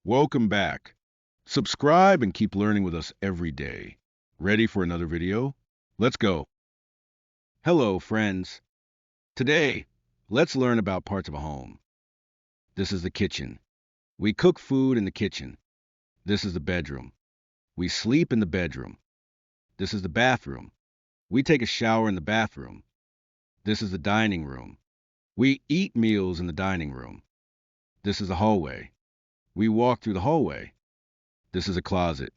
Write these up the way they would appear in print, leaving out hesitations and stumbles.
Welcome back. Subscribe and keep learning with us every day. Ready for another video? Let's go. Hello, friends. Today, let's learn about parts of a home. This is the kitchen. We cook food in the kitchen. This is the bedroom. We sleep in the bedroom. This is the bathroom. We take a shower in the bathroom. This is the dining room. We eat meals in the dining room. This is the hallway. We walk through the hallway. This is a closet.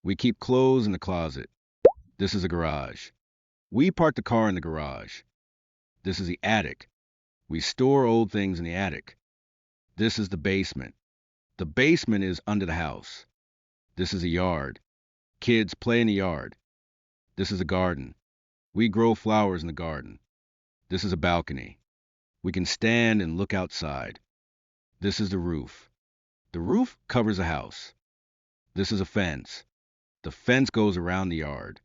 We keep clothes in the closet. This is a garage. We park the car in the garage. This is the attic. We store old things in the attic. This is the basement. The basement is under the house. This is a yard. Kids play in the yard. This is a garden. We grow flowers in the garden. This is a balcony. We can stand and look outside. This is the roof. The roof covers a house. This is a fence. The fence goes around the yard.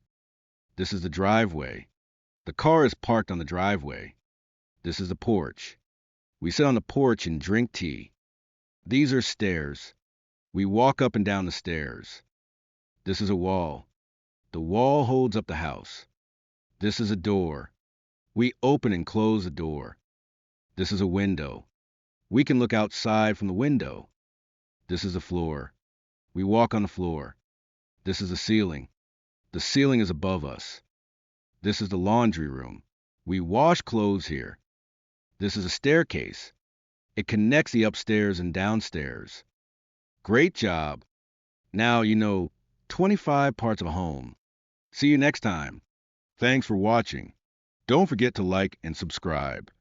This is the driveway. The car is parked on the driveway. This is the porch. We sit on the porch and drink tea. These are stairs. We walk up and down the stairs. This is a wall. The wall holds up the house. This is a door. We open and close the door. This is a window. We can look outside from the window. This is the floor. We walk on the floor. This is the ceiling. The ceiling is above us. This is the laundry room. We wash clothes here. This is a staircase. It connects the upstairs and downstairs. Great job. Now you know 25 parts of a home. See you next time. Thanks for watching. Don't forget to like and subscribe.